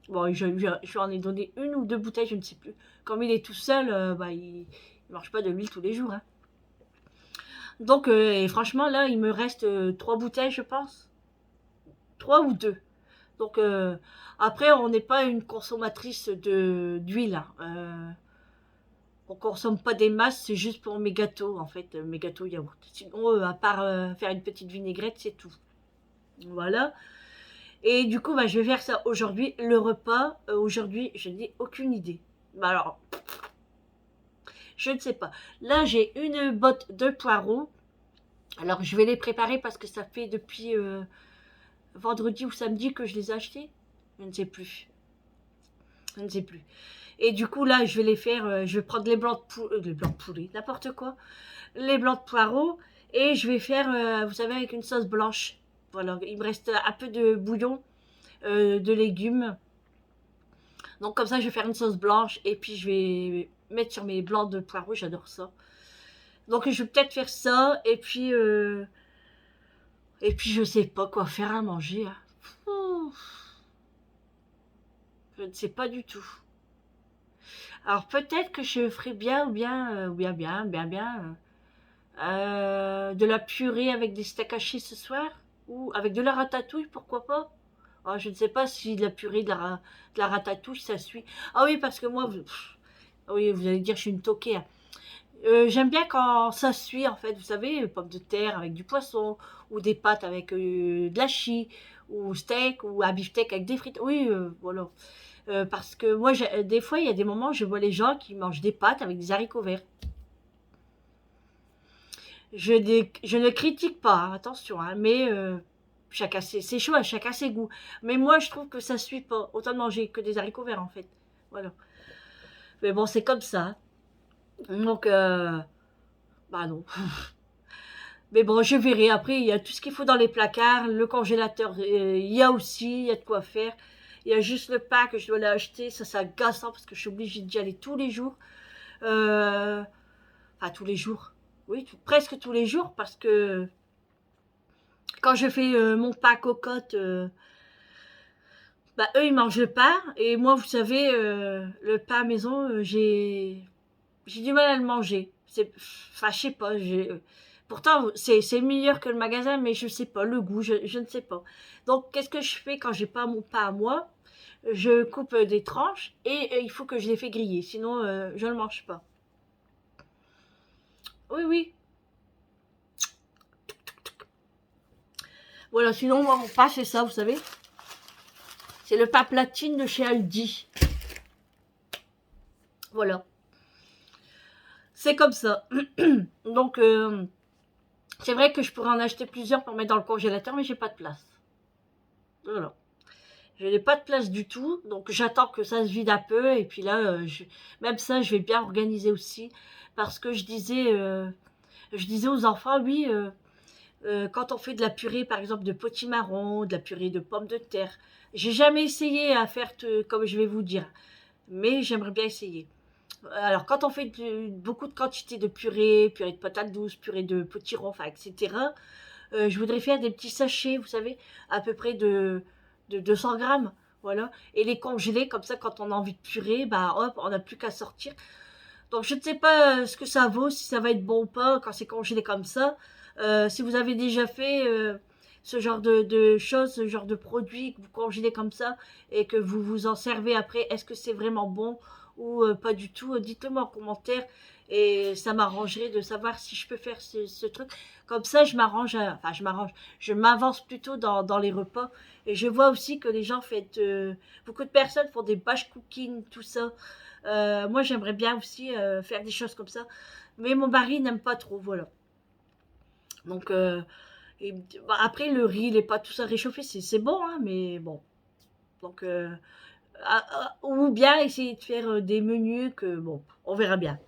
A: Bon, je lui en ai donné une ou deux bouteilles, je ne sais plus. Comme il est tout seul, bah, il ne mange pas de l'huile tous les jours, hein. Donc, et franchement, là, il me reste trois bouteilles, je pense. Trois ou deux. Donc, après, on n'est pas une consommatrice d'huile, hein. On consomme pas des masses, c'est juste pour mes gâteaux, en fait, mes gâteaux yaourt. Sinon, à part faire une petite vinaigrette, c'est tout. Voilà. Et du coup, bah, je vais faire ça aujourd'hui. Le repas, aujourd'hui, je n'ai aucune idée. Bah alors, je ne sais pas. Là, j'ai une botte de poireaux. Alors, je vais les préparer parce que ça fait depuis vendredi ou samedi que je les ai achetés. Je ne sais plus. Je ne sais plus. Et du coup, là, je vais les faire. Je vais prendre les blancs de poulet, n'importe quoi. Les blancs de poireaux. Et je vais faire, vous savez, avec une sauce blanche. Voilà, il me reste un peu de bouillon, de légumes. Donc comme ça, je vais faire une sauce blanche et puis je vais mettre sur mes blancs de poireaux, j'adore ça. Donc je vais peut-être faire ça et puis je sais pas quoi faire à manger, hein. Je ne sais pas du tout. Alors peut-être que je ferai bien de la purée avec des steaks hachés ce soir ou avec de la ratatouille, pourquoi pas. Ah, je ne sais pas si de la purée, de la ratatouille, ça suit. Ah oui, parce que moi, oui, vous allez dire, je suis une toquée, hein. J'aime bien quand ça suit, en fait, vous savez, pommes de terre avec du poisson, ou des pâtes avec de la chie, ou steak, ou un beefsteak avec des frites. Oui, voilà. Parce que moi, des fois, il y a des moments, je vois les gens qui mangent des pâtes avec des haricots verts. Je ne critique pas, hein, attention, hein, mais chacun ses choix, chacun ses goûts. Mais moi, je trouve que ça suit pas. Autant de manger que des haricots verts, en fait. Voilà. Mais bon, c'est comme ça. Donc, bah non. Mais bon, je verrai. Après, il y a tout ce qu'il faut dans les placards. Le congélateur, il y a aussi, il y a de quoi faire. Il y a juste le pain que je dois aller acheter. Ça agaçant parce que je suis obligée d'y aller tous les jours. Euh, enfin, tous les jours. Oui, presque tous les jours parce que quand je fais mon pain cocotte, bah, eux, ils mangent le pain. Et moi, vous savez, le pain maison, j'ai du mal à le manger. Enfin, je sais pas. Pourtant, c'est meilleur que le magasin, mais je sais pas, le goût, je ne sais pas. Donc, qu'est-ce que je fais quand j'ai pas mon pain à moi? Je coupe des tranches et il faut que je les fais griller, sinon je ne le mange pas. Oui, oui. Voilà, sinon, moi, mon pain, c'est ça, vous savez. C'est le pain platine de chez Aldi. Voilà. C'est comme ça. Donc, c'est vrai que je pourrais en acheter plusieurs pour mettre dans le congélateur, mais j'ai pas de place. Voilà. Je n'ai pas de place du tout, donc j'attends que ça se vide un peu, et puis là, même ça, je vais bien organiser aussi, parce que je disais aux enfants, oui, quand on fait de la purée, par exemple, de potimarron, de la purée de pommes de terre, j'ai jamais essayé à faire comme je vais vous dire, mais j'aimerais bien essayer. Alors, quand on fait beaucoup de quantité de purée, purée de patates douces, purée de potiron, enfin, etc., je voudrais faire des petits sachets, vous savez, à peu près de 200 grammes, voilà, et les congeler, comme ça, quand on a envie de purée, bah hop, on n'a plus qu'à sortir. Donc, je ne sais pas ce que ça vaut, si ça va être bon ou pas, quand c'est congelé comme ça. Si vous avez déjà fait ce genre de choses, ce genre de produit que vous congelez comme ça, et que vous vous en servez après, est-ce que c'est vraiment bon ou pas du tout? Dites-le moi en commentaire, et ça m'arrangerait de savoir si je peux faire ce truc. Comme ça, enfin je m'arrange, je m'avance plutôt dans les repas. Et je vois aussi que les gens font, beaucoup de personnes font des batch cooking, tout ça. Moi, j'aimerais bien aussi faire des choses comme ça. Mais mon mari n'aime pas trop, voilà. Donc, bah, après, le riz, il n'est pas tout ça réchauffé, c'est bon, hein, mais bon. Donc, ou bien essayer de faire des menus que, bon, on verra bien.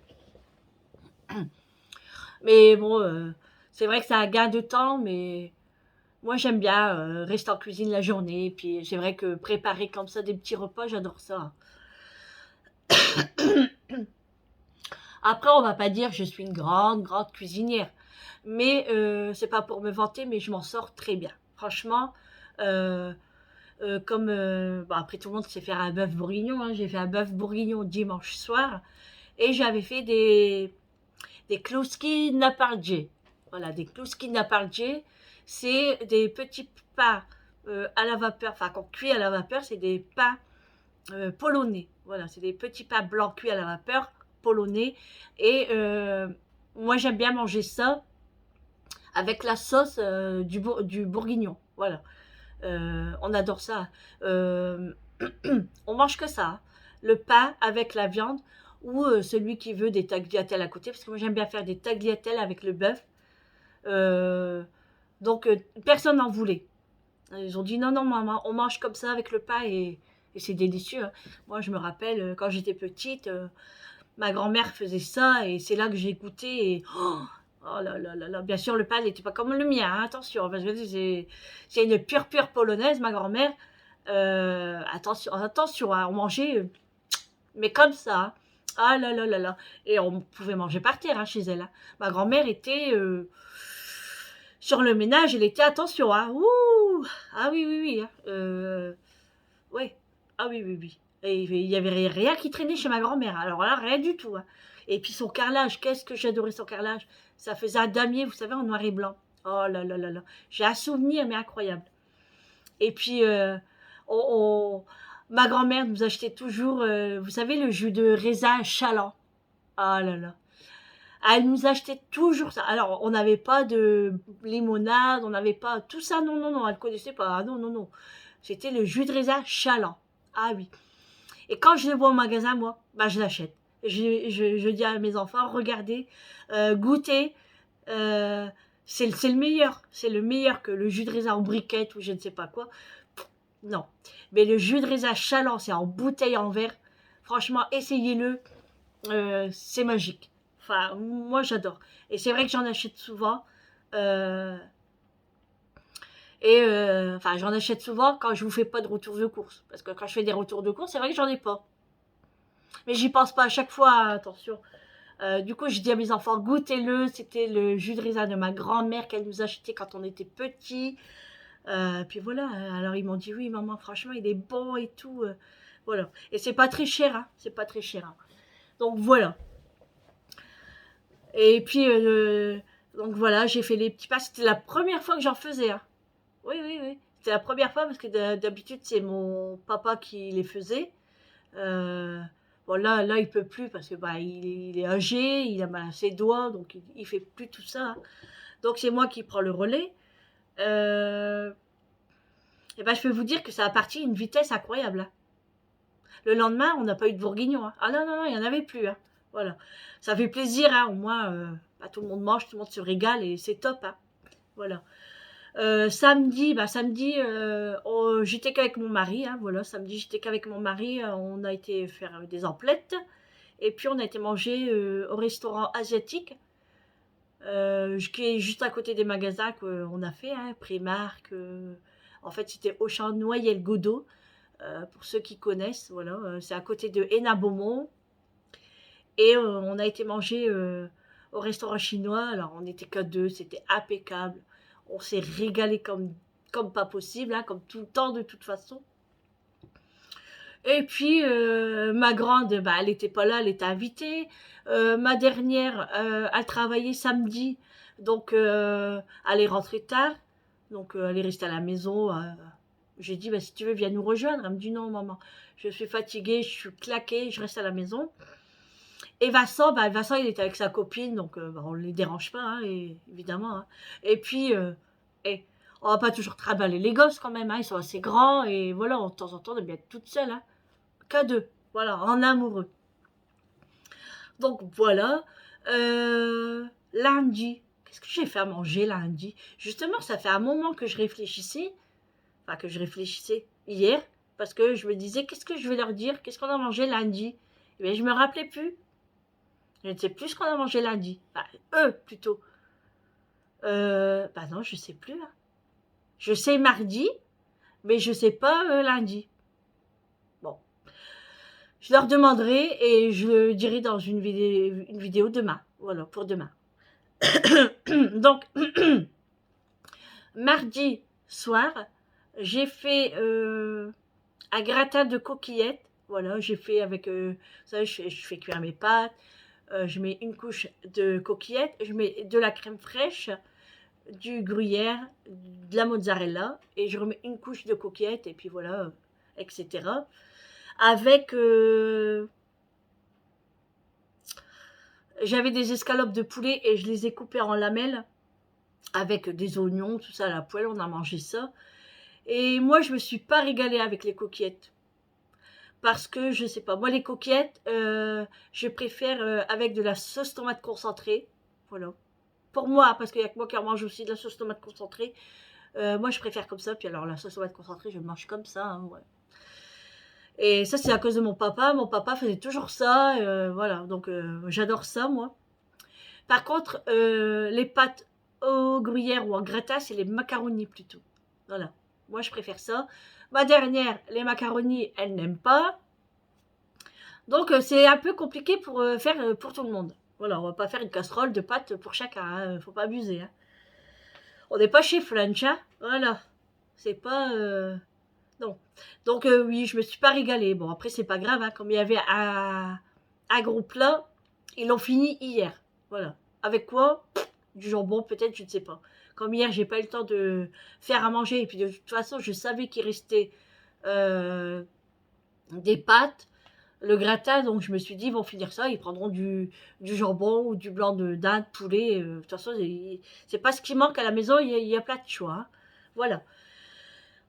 A: Mais bon, c'est vrai que c'est un gain de temps, mais moi j'aime bien rester en cuisine la journée. Puis c'est vrai que préparer comme ça des petits repas, j'adore ça. Après, on va pas dire que je suis une grande cuisinière. Mais c'est pas pour me vanter, mais je m'en sors très bien. Franchement, euh, Bon, après tout le monde sait faire un bœuf bourguignon, hein. J'ai fait un bœuf bourguignon dimanche soir et j'avais fait des kluski napalje. Voilà, des kluski napalje, c'est des petits pains à la vapeur, enfin qu'on cuit à la vapeur, c'est des pains polonais. Voilà, c'est des petits pains blancs cuits à la vapeur, polonais. Et moi j'aime bien manger ça avec la sauce du bourguignon. Voilà. On adore ça. Euh, on mange que ça, hein. Le pain avec la viande ou celui qui veut des tagliatelles à côté, parce que moi j'aime bien faire des tagliatelles avec le bœuf. Euh, donc personne n'en voulait. Ils ont dit non, non, maman, on mange comme ça avec le pain et c'est délicieux, hein. Moi je me rappelle quand j'étais petite, ma grand-mère faisait ça et c'est là que j'ai goûté et oh là là là là, bien sûr le pain n'était pas comme le mien, hein, attention, parce que c'est une pure pure polonaise, ma grand-mère. Attention, attention, hein, on mangeait, mais comme ça, hein. Ah là là là là. Et on pouvait manger par terre, hein, chez elle, hein. Ma grand-mère était sur le ménage, elle était attention, hein. Ouh, ah oui oui oui, hein. Ouais, ah oui oui oui. Et il y avait rien qui traînait chez ma grand-mère. Alors là, rien du tout, hein. Et puis son carrelage, qu'est-ce que j'adorais son carrelage. Ça faisait un damier, vous savez, en noir et blanc. Oh là là là là. J'ai un souvenir, mais incroyable. Et puis, on, on- ma grand-mère nous achetait toujours, vous savez, le jus de raisin chaland. Ah là là. Elle nous achetait toujours ça. Alors, on n'avait pas de limonade, on n'avait pas tout ça. Non, non, non, elle ne connaissait pas. Ah non, non, non. C'était le jus de raisin chaland. Ah oui. Et quand je le vois au magasin, moi, bah, je l'achète. Je dis à mes enfants, regardez, goûtez. euh, c'est le meilleur. C'est le meilleur que le jus de raisin en briquette ou je ne sais pas quoi. Non. Mais le jus de raisin chaland, c'est en bouteille en verre. Franchement, essayez-le. C'est magique. Enfin, moi, j'adore. Et c'est vrai que j'en achète souvent. Euh, enfin, j'en achète souvent quand je vous fais pas de retour de course. Parce que quand je fais des retours de course, c'est vrai que j'en ai pas. Mais j'y pense pas à chaque fois, hein, attention. Du coup, je dis à mes enfants, goûtez-le. C'était le jus de raisin de ma grand-mère qu'elle nous achetait quand on était petits. Puis voilà, alors ils m'ont dit oui maman franchement il est bon et tout, voilà. Et c'est pas très cher, hein, c'est pas très cher, hein. Donc voilà. Et puis donc voilà, j'ai fait les petits pas. C'était la première fois que j'en faisais, hein. Oui oui oui. C'était la première fois parce que d'habitude c'est mon papa qui les faisait. Euh, bon là il peut plus parce que bah il est âgé, il a mal à ses doigts donc il fait plus tout ça, hein. Donc c'est moi qui prends le relais. Euh, et ben je peux vous dire que ça a parti une vitesse incroyable, hein. Le lendemain, on n'a pas eu de bourguignon, hein. Ah non, non, non, il n'y en avait plus, hein. Voilà. Ça fait plaisir, hein. Au moins, bah, tout le monde mange, tout le monde se régale et c'est top, hein. Voilà. Samedi, j'étais qu'avec mon mari, hein. Voilà, samedi, j'étais qu'avec mon mari. On a été faire des emplettes. Et puis, on a été manger au restaurant asiatique, qui est juste à côté des magasins qu'on a fait, hein. Primark. En fait, c'était Auchan Noyelles Godot. Pour ceux qui connaissent, voilà, c'est à côté de Hénin Beaumont. Et on a été manger au restaurant chinois. Alors, on n'était que deux, c'était impeccable. On s'est régalé comme pas possible, hein, comme tout le temps de toute façon. Et puis, ma grande, bah, elle n'était pas là, elle était invitée. Ma dernière, elle travaillait samedi, donc elle est rentrée tard. Donc, elle est restée à la maison. J'ai dit, bah, si tu veux, viens nous rejoindre. Elle me dit, non, maman, je suis fatiguée, je suis claquée, je reste à la maison. Et Vincent, bah, Vincent, il était avec sa copine, donc bah, on ne les dérange pas, hein, évidemment, hein. Et puis, et, on va pas toujours trimballer les gosses quand même, hein, ils sont assez grands, et voilà, de temps en temps, on aime bien être toute seule, hein, qu'à deux, voilà, en amoureux. Donc voilà, lundi, qu'est-ce que j'ai fait à manger lundi? Justement, ça fait un moment que je réfléchissais, enfin que je réfléchissais hier, parce que je me disais, qu'est-ce que je vais leur dire? Qu'est-ce qu'on a mangé lundi? Et bien, je me rappelais plus. Je ne sais plus ce qu'on a mangé lundi. Enfin, eux, plutôt. Bah non, je sais plus, hein. Je sais mardi, mais je sais pas lundi. Bon. Je leur demanderai et je le dirai dans une vidéo demain. Voilà, pour demain. Donc, mardi soir, J'ai fait un gratin de coquillettes. Voilà, j'ai fait avec, vous savez, je fais cuire mes pâtes. Je mets une couche de coquillettes, je mets de la crème fraîche, du gruyère, de la mozzarella, et je remets une couche de coquillettes, et puis voilà, etc. Avec, j'avais des escalopes de poulet et je les ai coupées en lamelles avec des oignons, tout ça à la poêle, on a mangé ça. Et moi, je me suis pas régalée avec les coquillettes. Parce que, je sais pas, moi, les coquillettes, je préfère avec de la sauce tomate concentrée. Voilà. Pour moi, parce qu'il y a que moi qui en mange aussi de la sauce tomate concentrée. Moi, je préfère comme ça. Puis alors, la sauce tomate concentrée, je mange comme ça. Hein, ouais. Et ça, c'est à cause de mon papa. Mon papa faisait toujours ça. Voilà. Donc, j'adore ça, moi. Par contre, les pâtes au gruyère ou en gratin, c'est les macaronis plutôt. Voilà. Moi, je préfère ça. Ma dernière, les macaronis, elle n'aime pas. Donc, c'est un peu compliqué pour faire pour tout le monde. Voilà, on va pas faire une casserole de pâtes pour chacun. Hein, faut pas abuser. Hein. On n'est pas chez Flunch. Hein. Voilà. C'est pas. Non. Donc, oui, je me suis pas régalée. Bon, après, c'est pas grave. Hein, comme il y avait un gros plat, ils l'ont fini hier. Voilà. Avec quoi? Du jambon, peut-être, je ne sais pas. Comme hier, j'ai pas eu le temps de faire à manger. Et puis, de toute façon, je savais qu'il restait euh, des pâtes, le gratin. Donc, je me suis dit, ils vont finir ça. Ils prendront du jambon ou du blanc d'Inde, poulet. De toute façon, c'est pas ce qui manque à la maison. Il y a plein de choix. Hein. Voilà.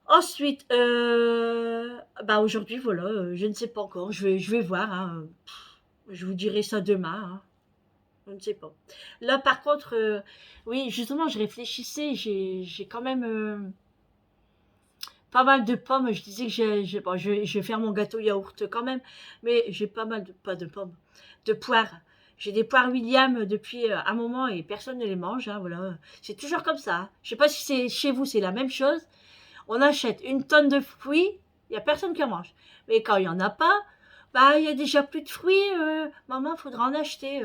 A: Ensuite, bah aujourd'hui, voilà, je ne sais pas encore. Je vais voir. Hein. Je vous dirai ça demain. Hein. Je ne sais pas. Là, par contre, oui, justement, je réfléchissais. J'ai quand même pas mal de pommes. Je disais que bon, je vais faire mon gâteau yaourt quand même. Mais j'ai pas mal de, pas de pommes, de poires. J'ai des poires William depuis un moment et personne ne les mange. Hein, voilà. C'est toujours comme ça. Hein. Je sais pas si c'est chez vous, c'est la même chose. On achète une tonne de fruits, il n'y a personne qui en mange. Mais quand il n'y en a pas, bah il y a déjà plus de fruits. Maman, il faudra en acheter.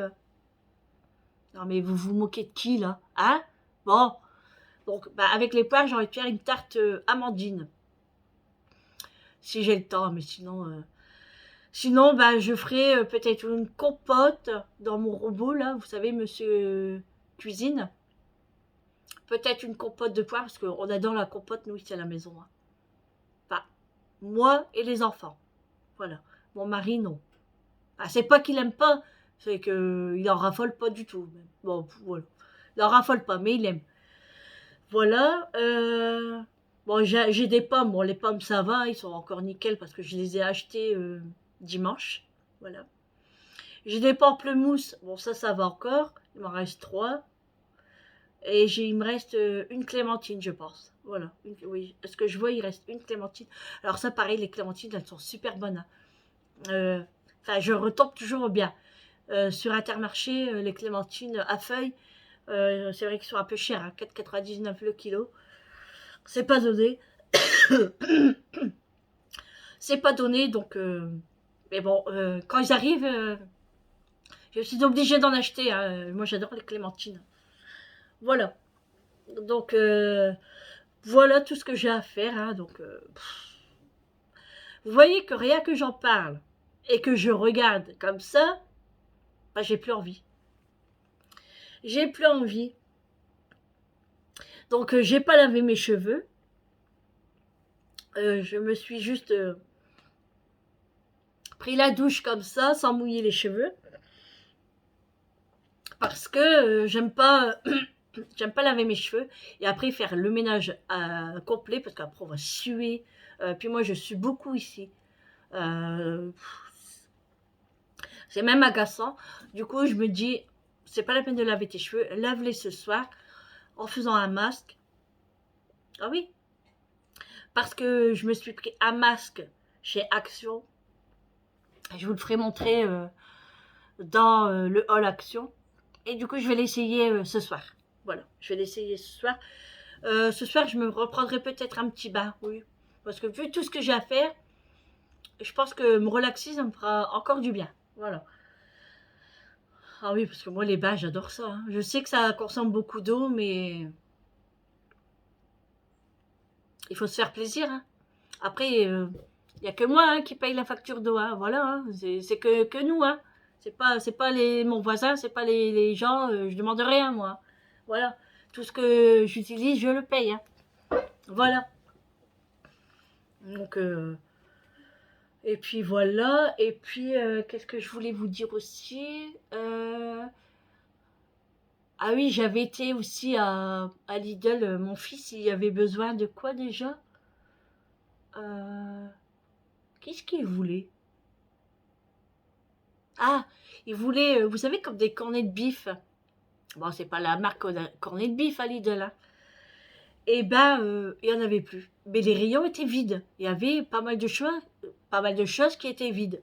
A: Non mais vous vous moquez de qui là? Hein? Bon, donc bah, avec les poires, j'ai envie de faire une tarte amandine. Si j'ai le temps, mais sinon... Sinon, bah, je ferai peut-être une compote dans mon robot, là, vous savez, monsieur cuisine. Peut-être une compote de poires, parce qu'on adore la compote, nous, ici à la maison. Hein. Enfin, moi et les enfants. Voilà. Mon mari, non. Ah, c'est pas qu'il aime pas, c'est qu'il en raffole pas du tout. Bon, voilà. Il en raffole pas, mais il aime. Voilà. Bon, j'ai des pommes. Bon, les pommes, ça va, ils sont encore nickel parce que je les ai achetées dimanche. Voilà. J'ai des pamplemousses. Bon, ça va encore. Il m'en reste 3. Et il me reste une clémentine, je pense. Voilà. Oui, ce que je vois, il reste une clémentine. Alors ça, pareil, les clémentines, elles sont super bonnes. Hein. Enfin, je retombe toujours bien. Sur Intermarché, les clémentines à feuilles, c'est vrai qu'ils sont un peu chers, hein, 4,99 le kilo. C'est pas donné. C'est pas donné, donc... mais bon, quand ils arrivent, je suis obligée d'en acheter. Hein. Moi, j'adore les clémentines. Voilà. Donc, voilà tout ce que j'ai à faire. Hein. Donc, vous voyez que rien que j'en parle et que je regarde comme ça, bah, j'ai plus envie. J'ai plus envie. Donc, j'ai pas lavé mes cheveux. Je me suis juste pris la douche comme ça, sans mouiller les cheveux. Parce que j'aime pas laver mes cheveux. Et après, faire le ménage complet, parce qu'après, on va suer. Puis moi, je sue beaucoup ici. Euh, c'est même agaçant. Du coup, je me dis, c'est pas la peine de laver tes cheveux. Lave-les ce soir en faisant un masque. Ah oui, parce que je me suis pris un masque chez Action. Je vous le ferai montrer dans le hall Action. Et du coup, je vais l'essayer ce soir. Voilà, je vais l'essayer ce soir. Ce soir, je me reprendrai peut-être un petit bain, oui. Parce que vu tout ce que j'ai à faire, je pense que me relaxer, ça me fera encore du bien. Voilà. Ah oui, parce que moi, les bains, j'adore ça. Hein. Je sais que ça consomme beaucoup d'eau, mais Il faut se faire plaisir. Hein. Après, il n'y a que moi hein, qui paye la facture d'eau. Hein. Voilà, hein. C'est que nous. Hein. C'est pas mon voisin, c'est pas les gens. Je demande rien, moi. Voilà. Tout ce que j'utilise, je le paye. Hein. Voilà. Donc, et puis voilà. Et puis, qu'est-ce que je voulais vous dire aussi Ah oui, j'avais été aussi à Lidl. Mon fils, il avait besoin de quoi déjà euh, Qu'est-ce qu'il voulait Ah, il voulait, vous savez, comme des cornets de bif. Bon, c'est pas la marque cornet de bif à Lidl. Hein. Et ben, il y en avait plus. Mais les rayons étaient vides. Il y avait pas mal de choses qui étaient vides.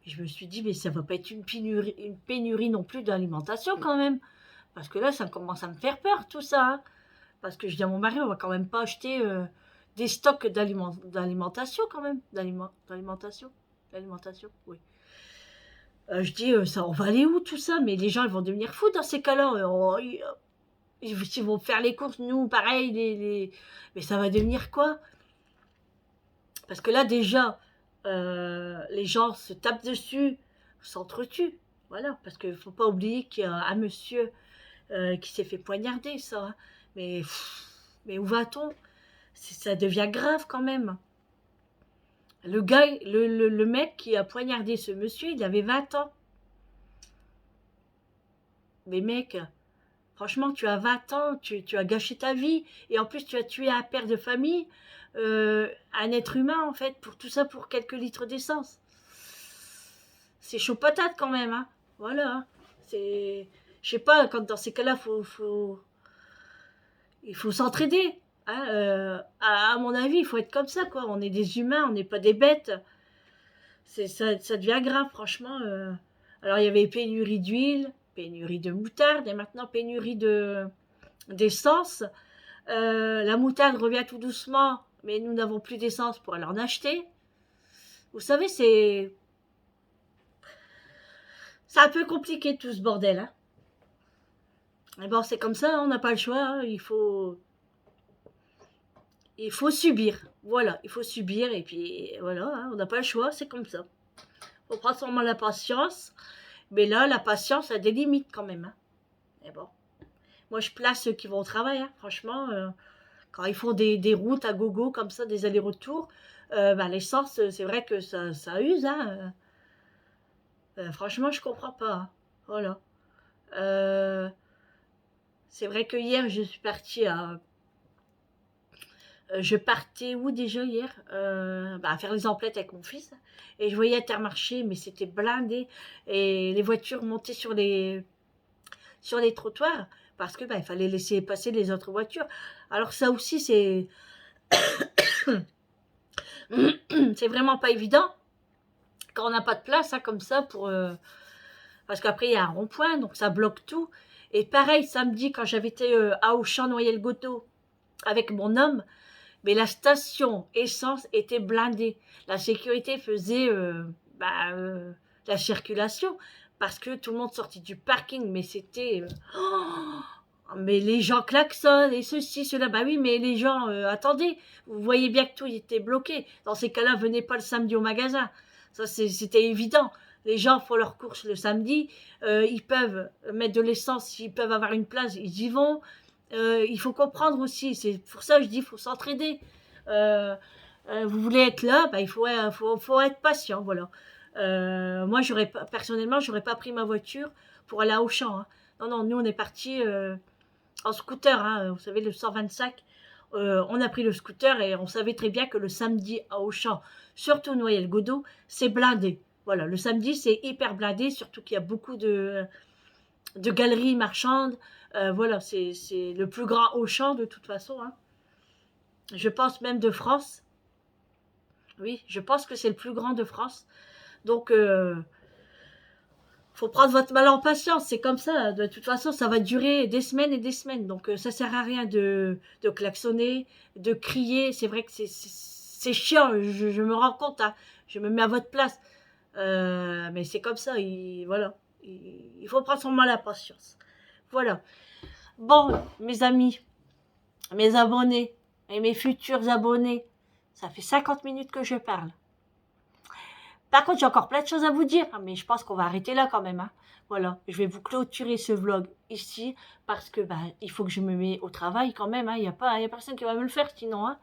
A: Et je me suis dit, mais ça va pas être une pénurie non plus d'alimentation quand même. Parce que là, ça commence à me faire peur, tout ça. Hein. Parce que je dis à mon mari, on va quand même pas acheter des stocks d'alimentation quand même. D'alimentation, oui. Je dis, ça, on va aller où tout ça? Mais les gens, ils vont devenir fous dans ces cas-là. Ils vont faire les courses, nous, pareil. Mais ça va devenir quoi? Parce que là, déjà, les gens se tapent dessus, s'entretuent. Voilà, parce qu'il ne faut pas oublier qu'il y a un monsieur qui s'est fait poignarder, ça. Hein. Mais où va-t-on? Ça devient grave quand même. Le gars, le mec qui a poignardé ce monsieur, il avait 20 ans. Mais mec, franchement, tu as 20 ans, tu as gâché ta vie, et en plus tu as tué un père de famille, un être humain en fait, pour tout ça pour quelques litres d'essence. C'est chaud patate quand même, hein. Voilà. Hein. Je sais pas, quand dans ces cas-là, il faut s'entraider. Hein, à mon avis, il faut être comme ça, quoi. On est des humains, on n'est pas des bêtes. Ça devient grave, franchement. Alors, il y avait pénurie d'huile, pénurie de moutarde, et maintenant pénurie d'essence. La moutarde revient tout doucement, mais nous n'avons plus d'essence pour aller en acheter. Vous savez, c'est un peu compliqué tout ce bordel. Hein. Et bon, c'est comme ça, on n'a pas le choix. Hein. Il faut subir. Voilà, il faut subir, et puis voilà, hein, on n'a pas le choix, c'est comme ça. Il faut prendre seulement la patience. Mais là, la patience a des limites quand même. Hein. Mais bon. Moi, je place ceux qui vont au travail. Hein. Franchement, quand ils font des routes à gogo comme ça, des allers-retours, l'essence, c'est vrai que ça use. Hein. Franchement, je comprends pas. Hein. Voilà. Euh, c'est vrai que hier, je suis partie à... je partais où déjà hier à faire les emplettes avec mon fils. Et je voyais Intermarché, mais c'était blindé. Et les voitures montaient sur les trottoirs parce que il fallait laisser passer les autres voitures. Alors ça aussi, c'est vraiment pas évident quand on n'a pas de place hein, comme ça pour parce qu'après il y a un rond-point, donc ça bloque tout. Et pareil, samedi, quand j'avais été à Auchan Noyelles-Goteau avec mon homme, mais la station essence était blindée. La sécurité faisait la circulation parce que tout le monde sortait du parking, mais c'était... mais les gens klaxonnent et ceci, cela. Bah oui, mais les gens, attendez, vous voyez bien que tout était bloqué. Dans ces cas-là, venez pas le samedi au magasin. Ça, c'était évident. Les gens font leurs courses le samedi, ils peuvent mettre de l'essence, ils peuvent avoir une place, ils y vont. Il faut comprendre aussi, c'est pour ça que je dis, il faut s'entraider. Vous voulez être là, il faut être patient, voilà. Moi, personnellement, j'aurais pas pris ma voiture pour aller à Auchan. Hein. Non, nous, on est partis en scooter, hein, vous savez, le 125. On a pris le scooter et on savait très bien que le samedi à Auchan, surtout Noyelles-Godeau, c'est blindé. Voilà, le samedi, c'est hyper blindé, surtout qu'il y a beaucoup de galeries marchandes. Voilà, c'est le plus grand Auchan de toute façon. Hein. Je pense même de France. Oui, je pense que c'est le plus grand de France. Donc, faut prendre votre mal en patience, c'est comme ça. De toute façon, ça va durer des semaines et des semaines. Donc, ça sert à rien de klaxonner, de crier. C'est vrai que c'est chiant, je me rends compte. Hein. Je me mets à votre place. Mais c'est comme ça, voilà. Il faut prendre son mal à patience. Voilà. Bon, mes amis, mes abonnés, et mes futurs abonnés. Ça fait 50 minutes que je parle. Par contre, j'ai encore plein de choses à vous dire, mais je pense qu'on va arrêter là quand même. Hein. Voilà, je vais vous clôturer ce vlog ici parce que il faut que je me mette au travail quand même. Il n'y a personne qui va me le faire sinon. Hein.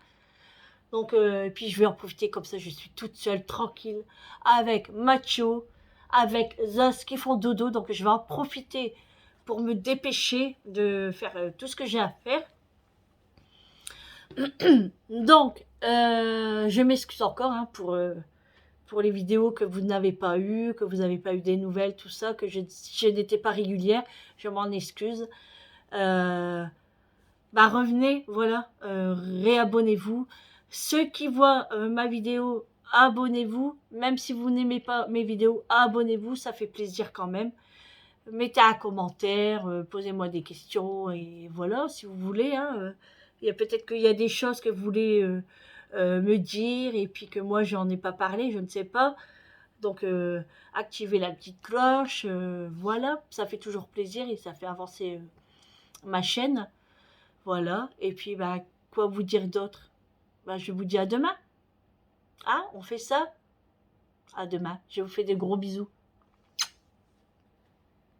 A: Donc, puis je vais en profiter comme ça, je suis toute seule, tranquille, avec Macho, avec Zos qui font dodo. Donc, je vais en profiter pour me dépêcher de faire tout ce que j'ai à faire. Donc, je m'excuse encore pour les vidéos que vous n'avez pas eues, que vous n'avez pas eu des nouvelles, tout ça, que je n'étais pas régulière. Je m'en excuse. Revenez, voilà, réabonnez-vous. Ceux qui voient ma vidéo, abonnez-vous. Même si vous n'aimez pas mes vidéos, abonnez-vous, ça fait plaisir quand même. Mettez un commentaire, posez-moi des questions et voilà, si vous voulez. Hein, il y a peut-être qu'il y a des choses que vous voulez me dire et puis que moi j'en ai pas parlé, je ne sais pas. Donc activez la petite cloche, voilà, ça fait toujours plaisir et ça fait avancer ma chaîne. Voilà, et puis quoi vous dire d'autre? Je vous dis à demain. Ah, on fait ça? À demain. Je vous fais des gros bisous.